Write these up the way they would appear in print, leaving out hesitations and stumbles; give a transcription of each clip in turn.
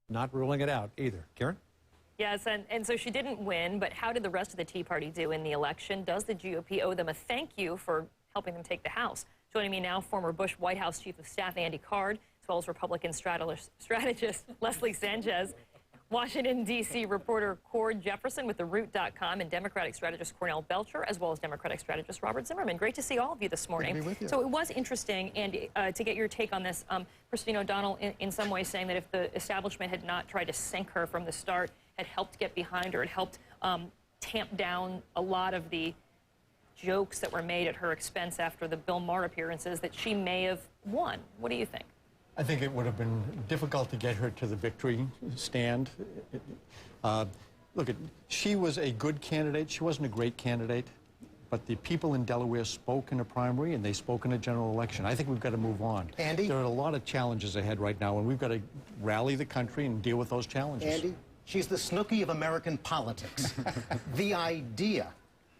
not ruling it out either. Karen? Yes, and so she didn't win, but how did the rest of the Tea Party do in the election? Does the GOP owe them a thank you for helping them take the House? Joining me now, former Bush White House Chief of Staff Andy Card, as well as Republican strategist Leslie Sanchez, Washington, D.C. reporter Cord Jefferson with TheRoot.com, and Democratic strategist Cornell Belcher, as well as Democratic strategist Robert Zimmerman. Great to see all of you this morning. Good to be with you. So it was interesting, Andy, to get your take on this. Christine O'Donnell, in some ways, saying that if the establishment had not tried to sink her from the start, had helped get behind her, had helped tamp down a lot of the jokes that were made at her expense after the Bill Maher appearances, that she may have won. What do you think? I think it would have been difficult to get her to the victory stand. Look, she was a good candidate. She wasn't a great candidate, but the people in Delaware spoke in a primary and they spoke in a general election. I think we've got to move on. Andy? There are a lot of challenges ahead right now, and we've got to rally the country and deal with those challenges. Andy, she's the Snooki of American politics. The idea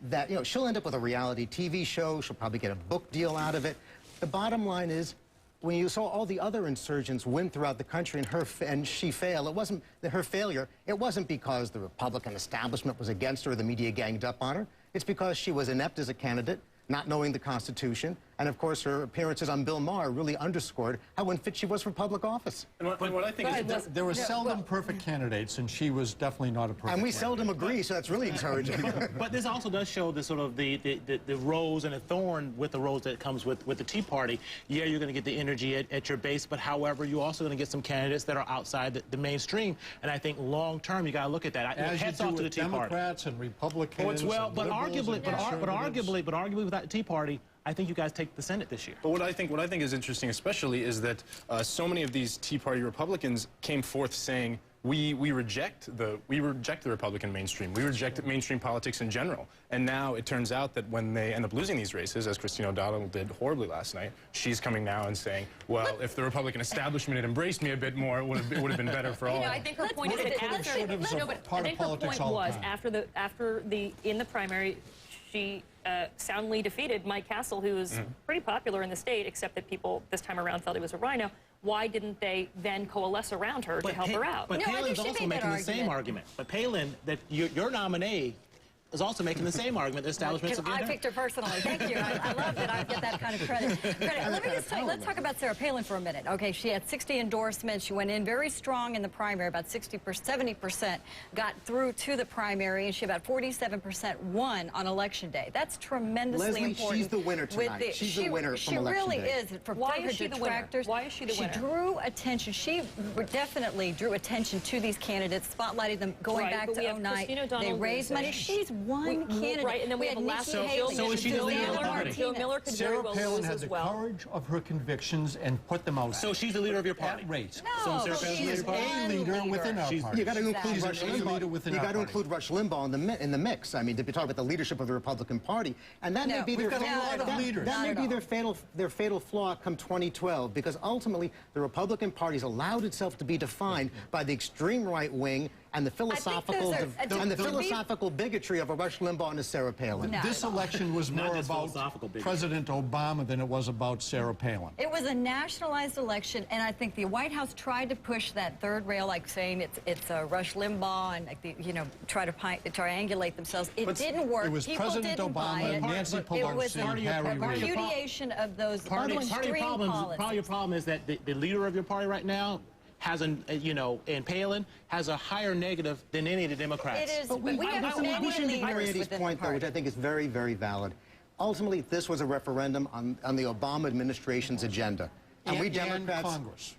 that, she'll end up with a reality TV show, she'll probably get a book deal out of it. The bottom line is, when you saw all the other insurgents win throughout the country and she fail, it wasn't her failure. It wasn't because the Republican establishment was against her or the media ganged up on her. It's because she was inept as a candidate, not knowing the Constitution, and of course her appearances on Bill Maher really underscored how unfit she was for public office. And what I think is there were seldom perfect candidates, and she was definitely not a perfect And we candidate. seldom agree, so that's really encouraging. But this also does show the sort of the rose and the thorn with the rose that comes with the Tea Party. Yeah, you're going to get the energy at your base, but however, you're also going to get some candidates that are outside the mainstream. And I think long term, you got to look at that. As you do with Democrats and Republicans. But arguably without the Tea Party, I think you guys take the Senate this year. But what I think is interesting, especially, is that so many of these Tea Party Republicans came forth saying we reject the Republican mainstream. We reject mainstream politics in general. And now it turns out that when they end up losing these races, as Christine O'Donnell did horribly last night, she's coming now and saying, well, if the Republican establishment had embraced me a bit more, it would have been better for all. I think her point is that after in the primary, she soundly defeated Mike Castle, who was pretty popular in the state, except that people this time around felt he was a rhino. Why didn't they then coalesce around her to help her out? But Palin's also making the same argument. But Palin, that your nominee, is also making the same argument the establishment's against. I picked her personally. Thank you. I love that I get that kind of credit. Let me just tell you, let's talk about Sarah Palin for a minute. Okay, she had 60 endorsements. She went in very strong in the primary. About 70% got through to the primary, and she about 47% won on Election Day. That's tremendously important. She's the winner tonight. She's the winner from Election Day. She really is. Why is she the winner? Why is she the winner? She drew attention. She definitely drew attention to these candidates, spotlighted them going back to 2009. They raised money. She's one candidate. Right, and then we have a last so is she the leader of the party? Joe Miller could very well Palin lose had as the well. courage of her convictions and put them out. So she's the leader of your party? At rate. No, so Sarah She is a leader within our party. You got to include Rush Limbaugh. You got to include Rush Limbaugh in the mix. I mean, to talk about the leadership of the Republican Party, and that may be their fatal flaw come 2012, because ultimately the Republican Party's allowed itself to be defined by the extreme right wing and the philosophical bigotry of a Rush Limbaugh and a Sarah Palin. No. This election was more about President Obama than it was about Sarah Palin. It was a nationalized election, and I think the White House tried to push that third rail, like saying it's Rush Limbaugh, and like try to triangulate themselves. It didn't work. It was People President didn't buy Obama, it. Nancy Pelosi, and Harry Reid. It was a repudiation of those extreme policies. Part of your problem is that the leader of your party right now has and Palin has a higher negative than any of the Democrats. It is, but we should ignore Eddie's point, though, which I think is very, very valid. Ultimately, this was a referendum on the Obama administration's agenda. And we Democrats... Congress.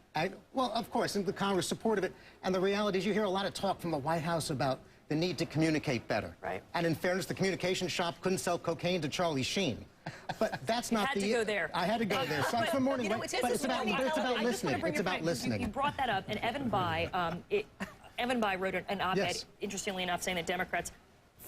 Well, of course, and the Congress supported it. And the reality is you hear a lot of talk from the White House about the need to communicate better. Right. And in fairness, the communication shop couldn't sell cocaine to Charlie Sheen. But that's not the... You had to go there. I had to go there. So for morning, but it's about listening. It's about listening. You brought that up, and Evan Bayh, wrote an op-ed, interestingly enough, saying that Democrats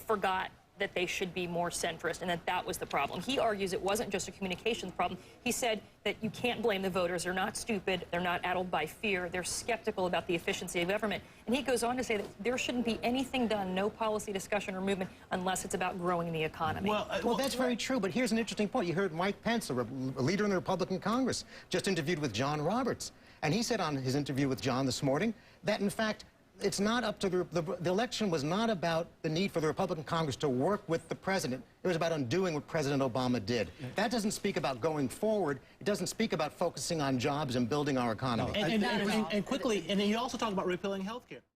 forgot that they should be more centrist and that was the problem. He argues it wasn't just a communications problem. He said that you can't blame the voters. They're not stupid. They're not addled by fear. They're skeptical about the efficiency of government. And he goes on to say that there shouldn't be anything done, no policy discussion or movement, unless it's about growing the economy. Well, that's very true, but here's an interesting point. You heard Mike Pence, a leader in the Republican Congress, just interviewed with John Roberts. And he said on his interview with John this morning that, in fact, it's not up to the election was not about the need for the Republican Congress to work with the president. It was about undoing what President Obama did. That doesn't speak about going forward. It doesn't speak about focusing on jobs and building our economy. And quickly, and then you also talk about repealing health care.